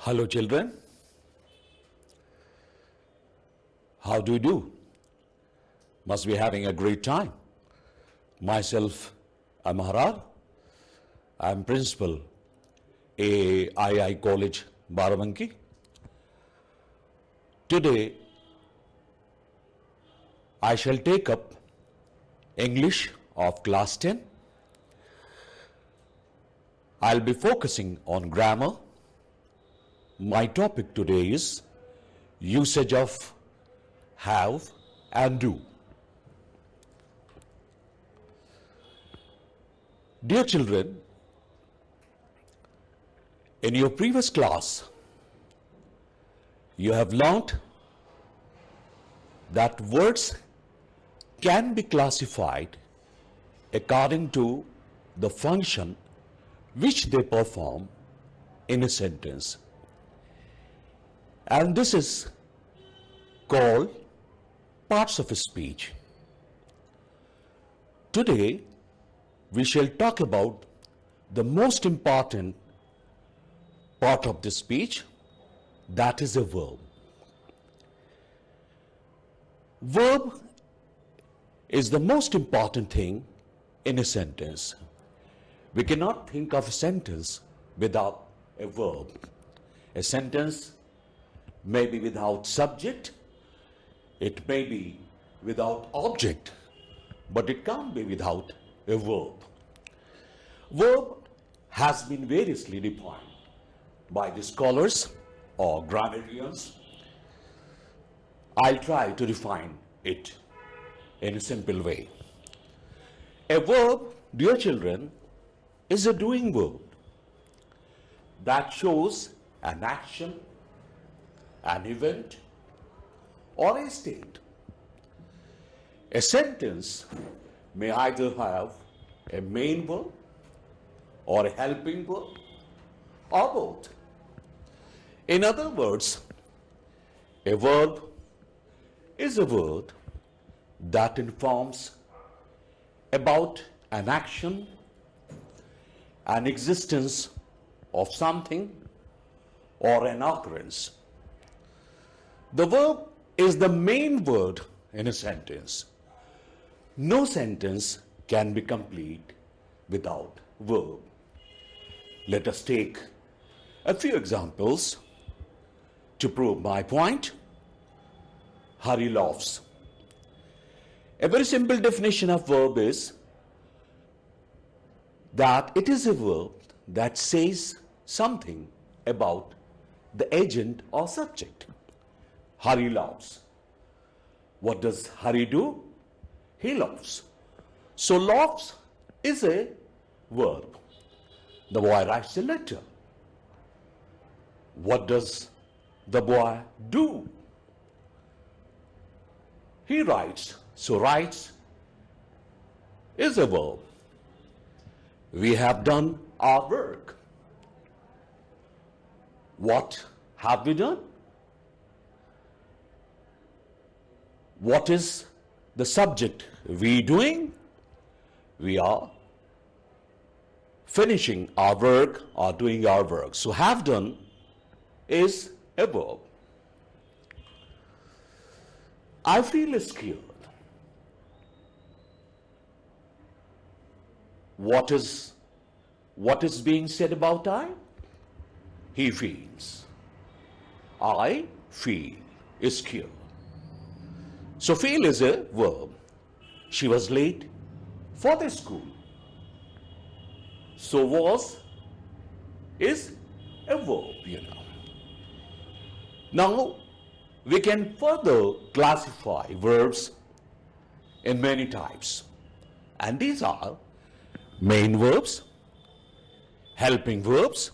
Hello children, how do you do? Must be having a great time. Myself, I'm Harar. I'm principal AII College, Barabanki. Today, I shall take up English of class 10. I'll be focusing on grammar. My topic today is usage of have and do. Dear children, in your previous class, you have learnt that words can be classified according to the function which they perform in a sentence. And this is called parts of a speech. Today, we shall talk about the most important part of the speech, that is a verb. Verb is the most important thing in a sentence. We cannot think of a sentence without a verb. A sentence may be without subject, it may be without object, but it can't be without a verb. Verb has been variously defined by the scholars or grammarians. I'll try to define it in a simple way. A verb, dear children, is a doing word that shows an action, an event, or a state. A sentence may either have a main verb or a helping verb or both. In other words, a verb is a word that informs about an action, an existence of something, or an occurrence. The verb is the main word in a sentence. No sentence can be complete without verb. Let us take a few examples to prove my point. Hari laughs. A very simple definition of verb is that it is a verb that says something about the agent or subject. Hari laughs. What does Hari do? He laughs. So laughs is a verb. The boy writes a letter. What does the boy do? He writes. So writes is a verb. We have done our work. What have we done? What is the subject we doing? We are finishing our work or doing our work. So have done is a verb. I feel scared. What is being said about I? He feels. I feel scared. So feel is a verb. She was late for the school. So was is a verb, Now, we can further classify verbs in many types. And these are main verbs, helping verbs,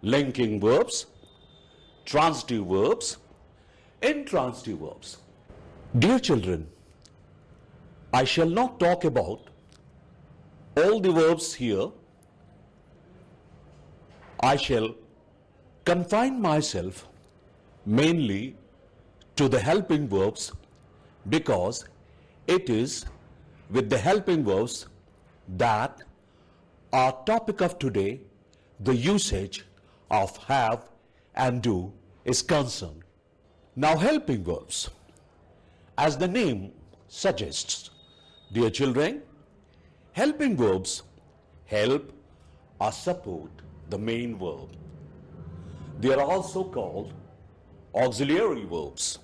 linking verbs, transitive verbs, intransitive verbs. Dear children, I shall not talk about all the verbs here. I shall confine myself mainly to the helping verbs because it is with the helping verbs that our topic of today, the usage of have and do is concerned. Now, helping verbs. As the name suggests, dear children, helping verbs help or support the main verb. They are also called auxiliary verbs.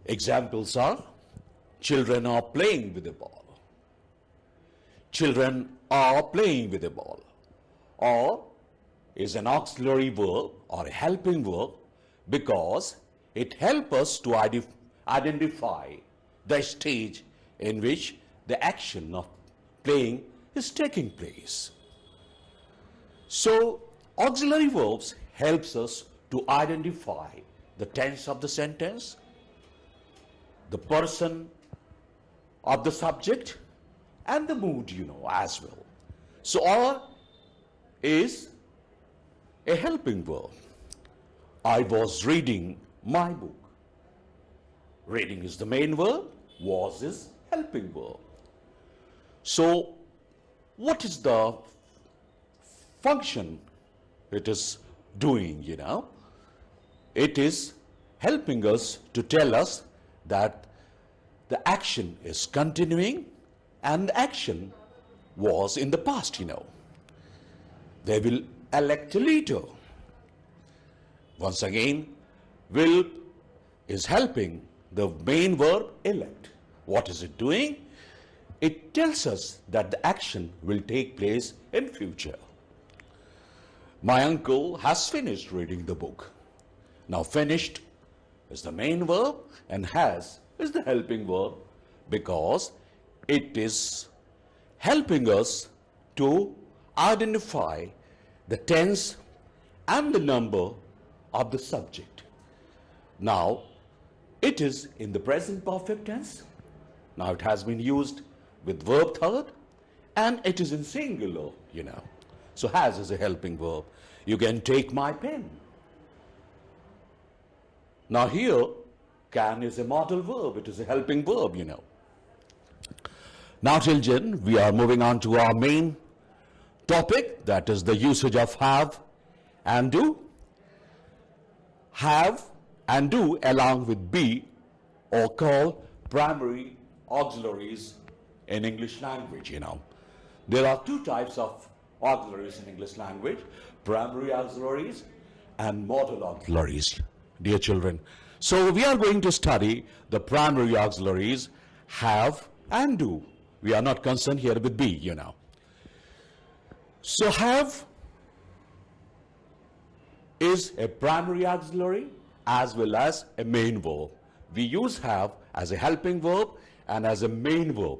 Examples are, children are playing with a ball. Children are playing with a ball. Or is an auxiliary verb or a helping verb because it helps us to identify the stage in which the action of playing is taking place. So, auxiliary verbs helps us to identify the tense of the sentence, the person of the subject, and the mood, as well. So, or is a helping verb. I was reading my book. Reading is the main verb, was is helping verb. So, what is the function it is doing, It is helping us to tell us that the action is continuing and the action was in the past, They will elect a leader. Once again, will is helping the main verb elect. What is it doing? It tells us that the action will take place in future. My uncle has finished reading the book. Now, finished is the main verb and has is the helping verb because it is helping us to identify the tense and the number of the subject. Now, it is in the present perfect tense. Now, it has been used with verb third and it is in singular, So, has is a helping verb. You can take my pen. Now, here, can is a modal verb. It is a helping verb, Now, children, we are moving on to our main topic, that is the usage of have and do. Have and do along with be or call primary auxiliaries in English language, There are two types of auxiliaries in English language, primary auxiliaries and modal auxiliaries, dear children. So we are going to study the primary auxiliaries have and do. We are not concerned here with be, So have is a primary auxiliary as well as a main verb. We use have as a helping verb and as a main verb.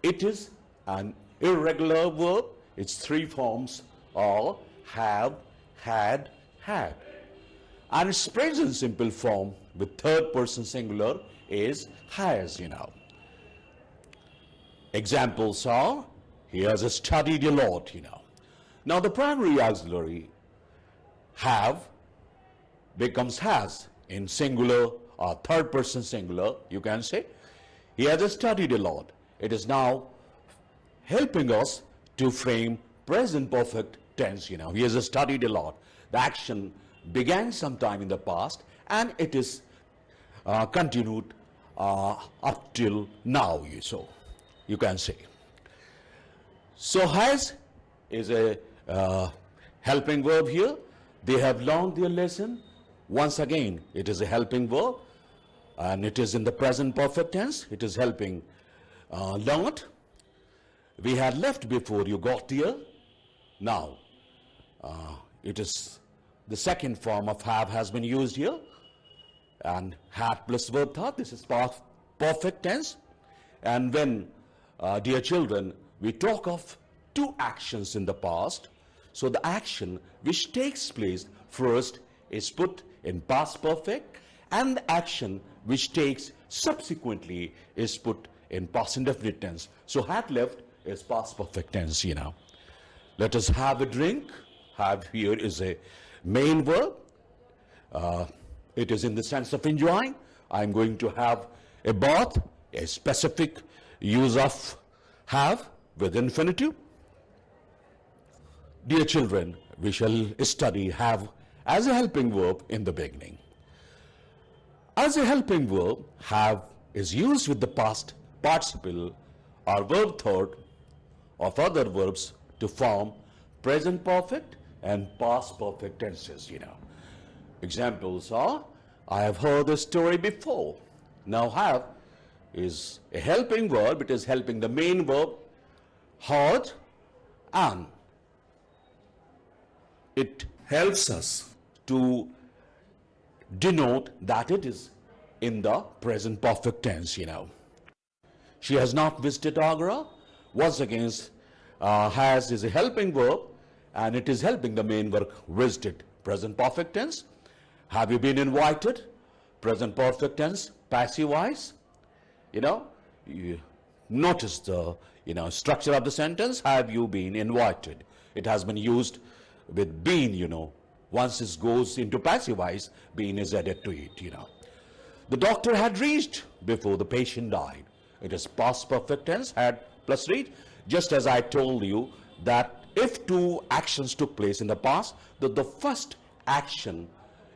It is an irregular verb. Its three forms are have, had, had. And its present simple form with third person singular is has, Examples are, he has studied a lot, Now the primary auxiliary have becomes has in singular or third person singular, you can say. He has studied a lot. It is now helping us to frame present perfect tense, He has studied a lot. The action began sometime in the past and it is continued up till now, so you can say. So has is a helping verb here. They have learned their lesson. Once again, it is a helping verb and it is in the present perfect tense. It is helping learned. We had left before you got here. Now, it is the second form of have has been used here. And had plus verb thought, this is perfect tense. And when, dear children, we talk of two actions in the past, so the action which takes place first is put in past perfect and the action which takes subsequently is put in past indefinite tense. So had left is past perfect tense, Let us have a drink. Have here is a main verb. It is in the sense of enjoying. I'm going to have a bath, a specific use of have with infinitive. Dear children, we shall study have as a helping verb in the beginning. As a helping verb, have is used with the past participle or verb third of other verbs to form present perfect and past perfect tenses, Examples are, I have heard this story before. Now have is a helping verb. It is helping the main verb, heard, and it helps us to denote that it is in the present perfect tense, She has not visited Agra. Once again, has is a helping verb, and it is helping the main verb visited, present perfect tense. Have you been invited? Present perfect tense, passive voice. You notice the structure of the sentence. Have you been invited? It has been used with been. Once it goes into passive voice, been is added to it. The doctor had reached before the patient died. It is past perfect tense, had plus reached. Just as I told you that if two actions took place in the past, the first action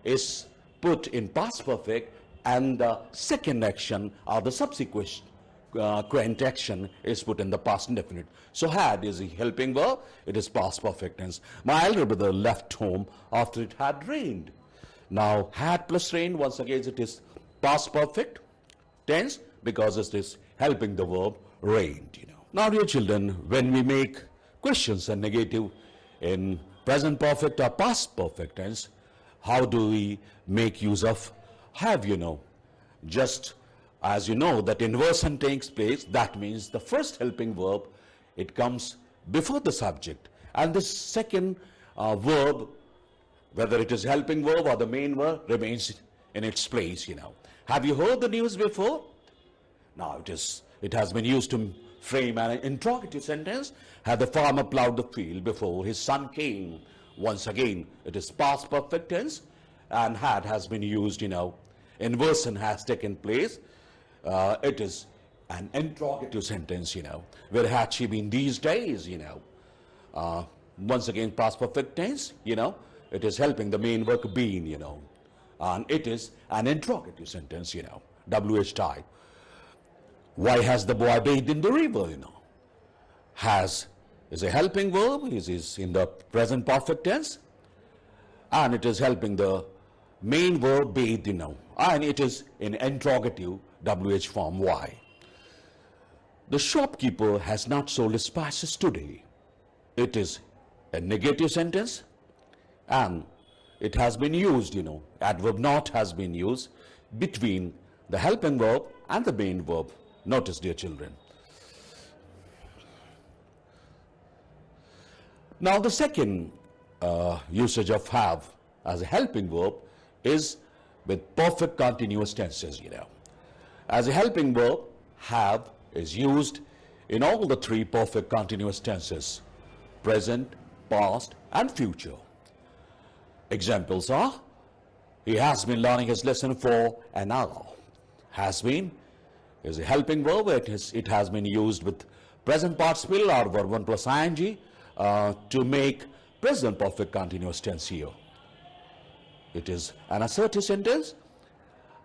is put in past perfect and the second action or the subsequent action is put in the past indefinite. So had is a helping verb, it is past perfect tense. My elder brother left home after it had rained. Now had plus rained, once again it is past perfect tense because it is helping the verb rained. Now dear children, when we make questions and negative in present perfect or past perfect tense, how do we make use of have? Just as you know that inversion takes place, that means the first helping verb, it comes before the subject, and the second verb, whether it is helping verb or the main verb, remains in its place. Have you heard the news before? Now it has been used to frame an interrogative sentence. Had the farmer plowed the field before his son came? Once again, it is past perfect tense, and had has been used, inversion has taken place. It is an interrogative sentence, where had she been these days, once again, past perfect tense, it is helping the main verb been, and it is an interrogative sentence, WH type. Why has the boy bathed in the river, Has is a helping verb, is in the present perfect tense, and it is helping the main verb bathed, and it is in interrogative WH form. Why? The shopkeeper has not sold his spices today. It is a negative sentence, and it has been used, adverb not has been used between the helping verb and the main verb. Notice, dear children. Now the second usage of have as a helping verb is with perfect continuous tenses, As a helping verb, have is used in all the three perfect continuous tenses: present, past, and future. Examples are, he has been learning his lesson for an hour. Has been is a helping verb. It has been used with present participle or verb 1 plus ing to make present perfect continuous tense here. It is an assertive sentence.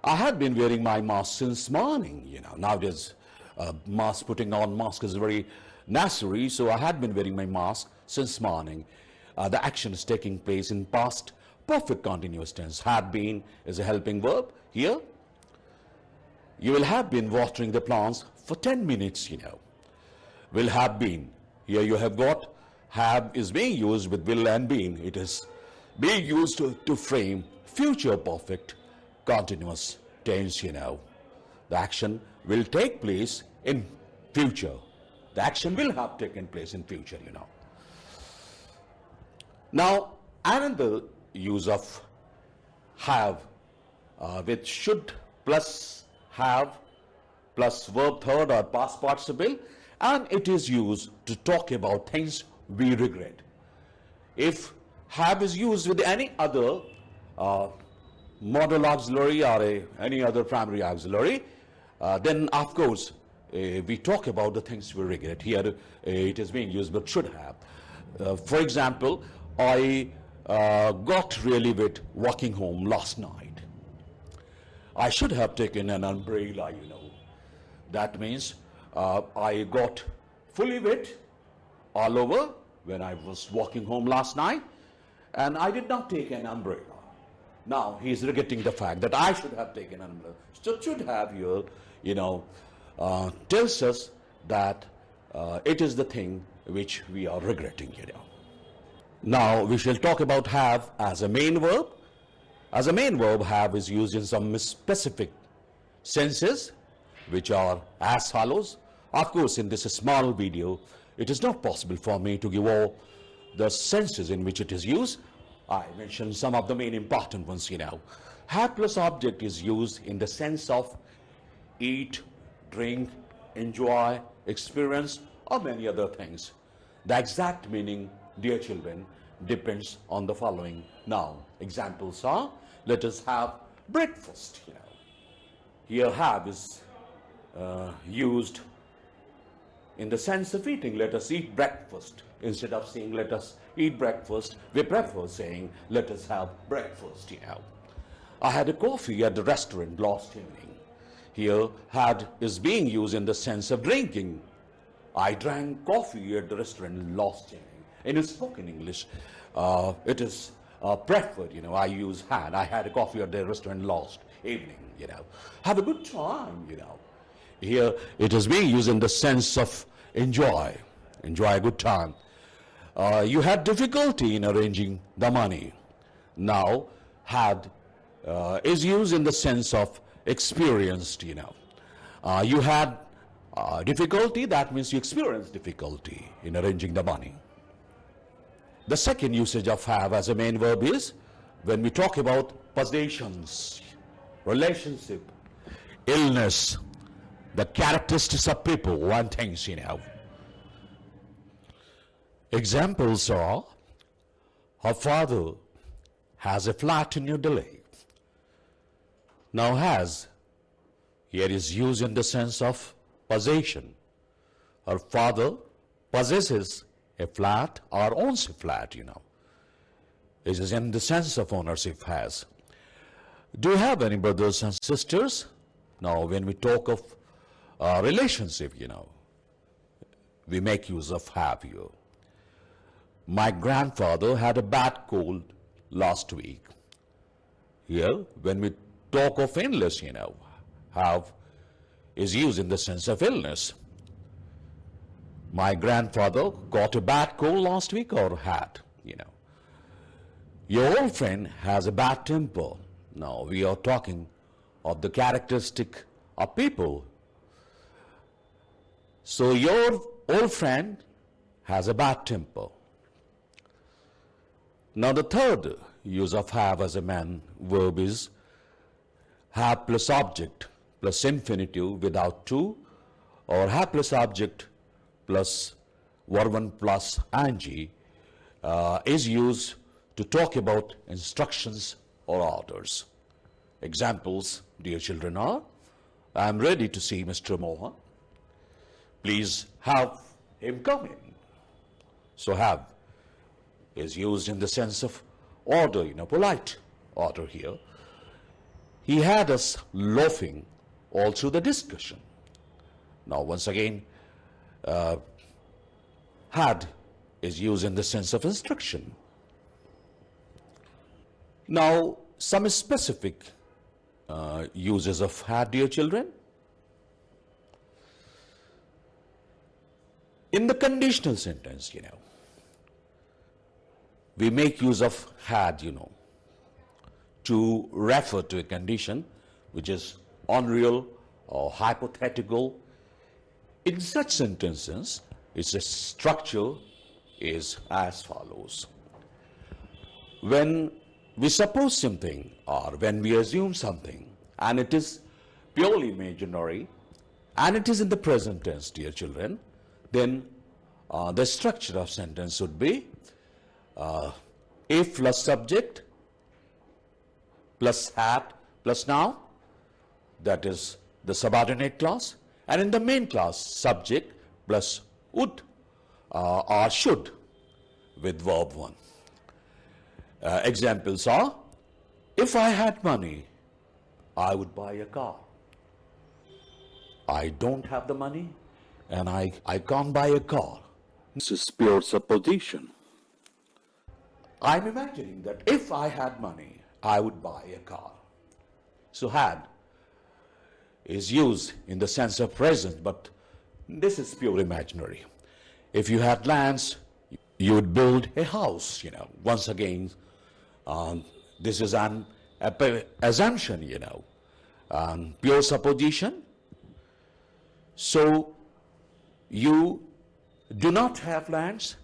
I had been wearing my mask since morning. Nowadays putting on mask is very necessary, so I had been wearing my mask since morning. The action is taking place in past perfect continuous tense. Had been is a helping verb here. You will have been watering the plants for 10 minutes, Will have been. Here you have got have is being used with will and been. It is being used to frame future perfect continuous tense, The action will take place in future. The action will have taken place in future, Now, another use of have with should plus have plus verb third or past participle, and it is used to talk about things we regret. If have is used with any other modal auxiliary or any other primary auxiliary, then of course we talk about the things we regret. Here it is being used with should have. For example, I got really wet walking home last night. I should have taken an umbrella, you know. That means I got fully wet all over when I was walking home last night, and I did not take an umbrella. Now he is regretting the fact that I should have taken an umbrella. So should have here, you know, tells us that it is the thing which we are regretting, you know. Now we shall talk about have as a main verb. As a main verb, have is used in some specific senses, which are as follows. Of course, in this small video, it is not possible for me to give all the senses in which it is used. I mentioned some of the main important ones, you know. Have plus object is used in the sense of eat, drink, enjoy, experience, or many other things. The exact meaning, dear children, depends on the following. Now, examples are, let us have breakfast, you know. Here have is used in the sense of eating. Let us eat breakfast. Instead of saying let us eat breakfast, we prefer saying let us have breakfast, you know. I had a coffee at the restaurant last evening. Here had is being used in the sense of drinking. I drank coffee at the restaurant last evening. In spoken English, it is preferred, you know. I use had. I had a coffee at the restaurant last evening, you know. Have a good time, you know. Here it is being used in the sense of enjoy a good time. You had difficulty in arranging the money. Now had is used in the sense of experienced, you know. You had difficulty, that means you experienced difficulty in arranging the money. The second usage of have as a main verb is when we talk about possessions, relationship, illness, the characteristics of people and things, you know. Examples are, her father has a flat in New Delhi. Now has here is used in the sense of possession. Her father possesses a flat or owns a flat, you know. It is in the sense of ownership has. Do you have any brothers and sisters? Now when we talk of relationship, you know, we make use of have here. My grandfather had a bad cold last week. Here, when we talk of illness, you know, have is used in the sense of illness. My grandfather got a bad cold last week or had, you know. Your old friend has a bad temper. Now we are talking of the characteristic of people. So your old friend has a bad temper. Now the third use of have as a main verb is have plus object plus infinitive without to, or have plus object plus verb 1 plus ing is used to talk about instructions or orders. Examples, dear children, are, I am ready to see Mr. Mohan. Please have him come in. So have is used in the sense of order, you know, polite order here. He had us laughing all through the discussion. Now once again, had is used in the sense of instruction. Now some specific uses of had, dear children. In the conditional sentence, you know, we make use of had, you know, to refer to a condition which is unreal or hypothetical. In such sentences, its structure is as follows. When we suppose something or when we assume something and it is purely imaginary and it is in the present tense, dear children, then the structure of sentence would be if plus subject plus had plus noun, that is the subordinate clause, and in the main clause subject plus would or should with verb 1. Examples are, if I had money, I would buy a car. I don't have the money and I can't buy a car. This is pure supposition. I'm imagining that if I had money, I would buy a car. So had is used in the sense of present, but this is pure imaginary. If you had lands, you would build a house, Once again, this is an assumption, pure supposition. So you do not have lands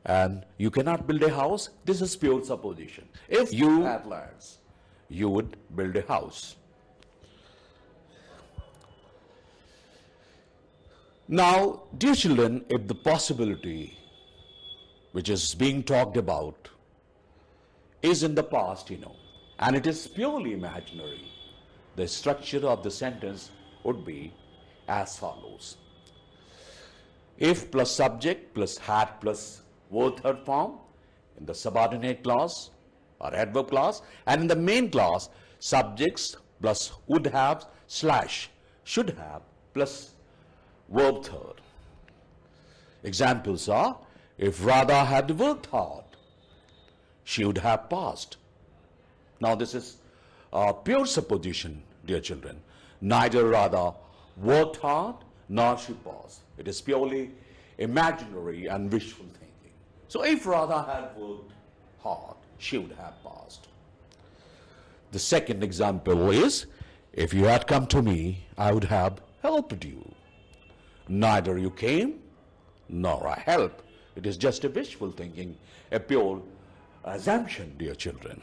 and you cannot build a house. This is pure supposition. If you had lands, you would build a house. Now, dear children, if the possibility which is being talked about is in the past, and it is purely imaginary, the structure of the sentence would be as follows. If plus subject plus had plus verb third form in the subordinate clause or adverb clause, and in the main clause, subjects plus would have slash should have plus verb third. Examples are, if Radha had worked hard, she would have passed. Now this is pure supposition, dear children. Neither Radha worked hard nor she passed. It is purely imaginary and wishful thinking. So if Radha had worked hard, she would have passed. The second example is, if you had come to me, I would have helped you. Neither you came nor I helped. It is just a wishful thinking, a pure assumption, dear children.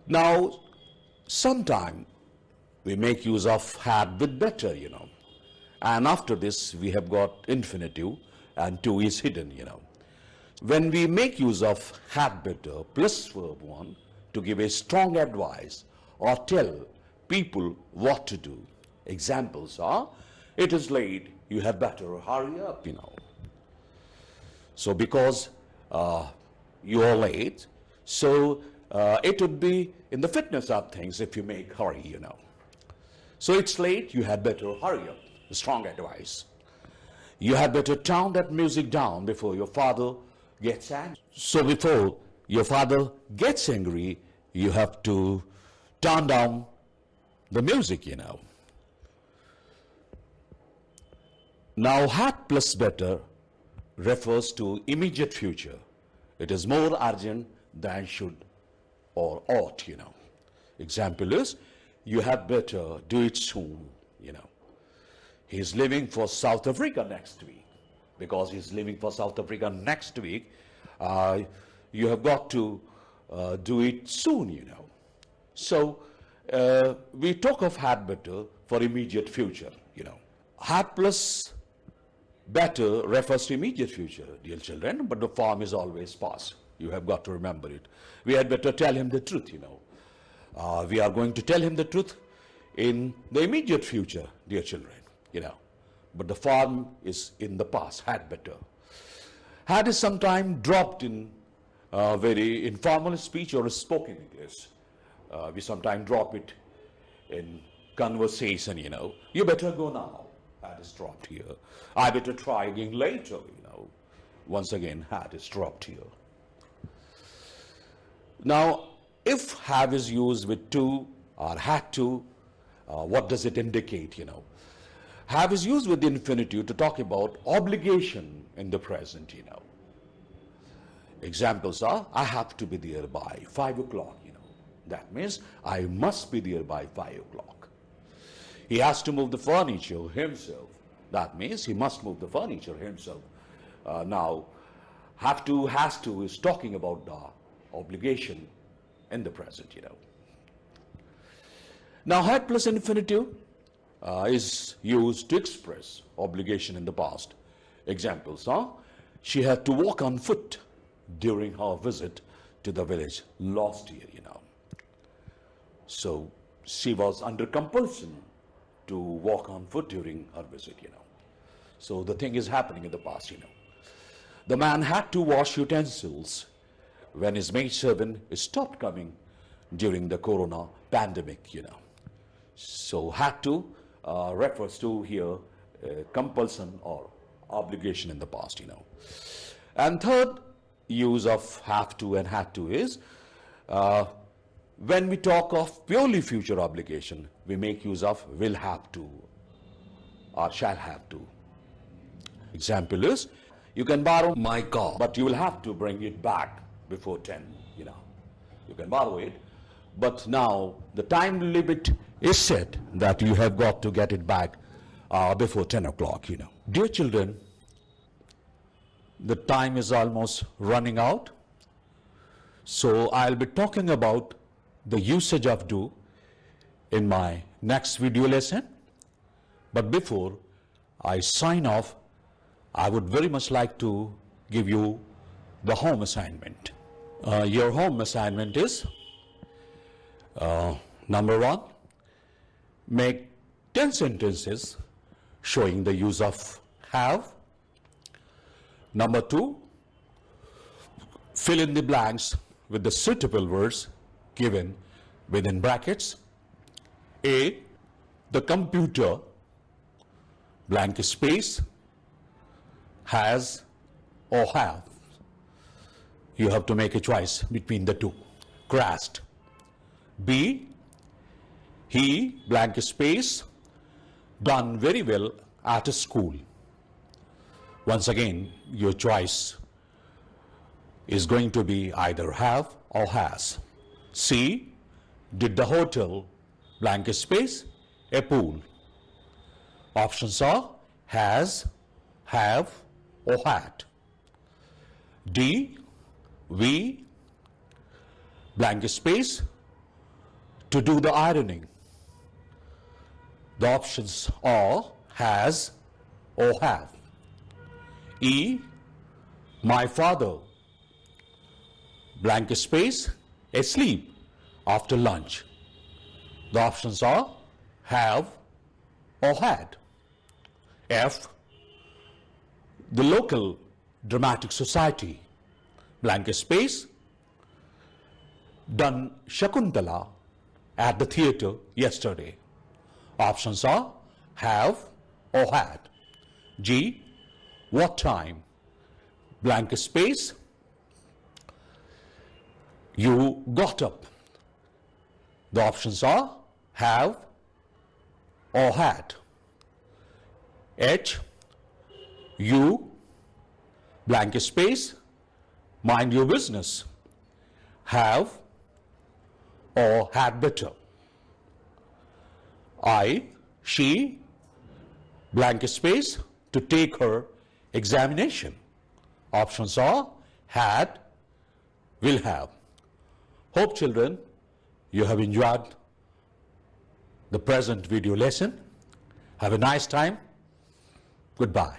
Now, sometime we make use of had with better, and after this we have got infinitive and to is hidden, When we make use of had better plus verb 1 to give a strong advice or tell people what to do. Examples are, it is late, you had better hurry up, So because you are late, so it would be in the fitness of things if you make hurry, So it's late, you had better hurry up. Strong advice. You had better turn that music down before your father gets angry. So before your father gets angry, you have to turn down the music, Now, had plus better refers to immediate future. It is more urgent than should or ought, Example is, you had better do it soon, He's leaving for South Africa next week. Because he's leaving for South Africa next week, you have got to do it soon, So, we talk of had better for immediate future, Had plus better refers to immediate future, dear children, but the form is always past. You have got to remember it. We had better tell him the truth, We are going to tell him the truth in the immediate future, dear children, But the form is in the past, had better. Had is sometimes dropped in very informal speech or spoken English. We sometimes drop it in conversation, You better go now. Had is dropped here. I better try again later, Once again, had is dropped here. Now, if have is used with to or had to, what does it indicate, Have is used with the infinitive to talk about obligation in the present, Examples are, I have to be there by 5 o'clock, That means I must be there by 5 o'clock. He has to move the furniture himself. That means he must move the furniture himself. Now, have to, has to is talking about the obligation in the present, Now, had plus infinitive is used to express obligation in the past. Examples are, she had to walk on foot during her visit to the village last year, So, she was under compulsion to walk on foot during her visit, So, the thing is happening in the past, The man had to wash utensils when his maidservant stopped coming during the corona pandemic, So had to refers to here compulsion or obligation in the past, And third use of have to and had to is when we talk of purely future obligation, we make use of will have to or shall have to. Example is, you can borrow my car, but you will have to bring it back before 10, You can borrow it, but now the time limit is set that you have got to get it back before 10 o'clock, Dear children, the time is almost running out. So I'll be talking about the usage of do in my next video lesson. But before I sign off, I would very much like to give you the home assignment. Your home assignment is number 1, make 10 sentences showing the use of have. Number 2, fill in the blanks with the suitable words given within brackets. A, the computer, blank space, has or have. You have to make a choice between the two. Crashed. B, he, blank space, done very well at a school. Once again, your choice is going to be either have or has. C, did the hotel, blank space, a pool. Options are has, have, or had. D, we, blank space, to do the ironing. The options are has or have. E, my father, blank space, asleep after lunch. The options are have or had. F, the local dramatic society, blank space, done Shakuntala at the theatre yesterday. Options are have or had. G, what time, blank space, you got up. The options are have or had. H, you, blank space, mind your business. Have or had better. I, she, blank space, to take her examination. Options are had, will have. Hope children, you have enjoyed the present video lesson. Have a nice time. Goodbye.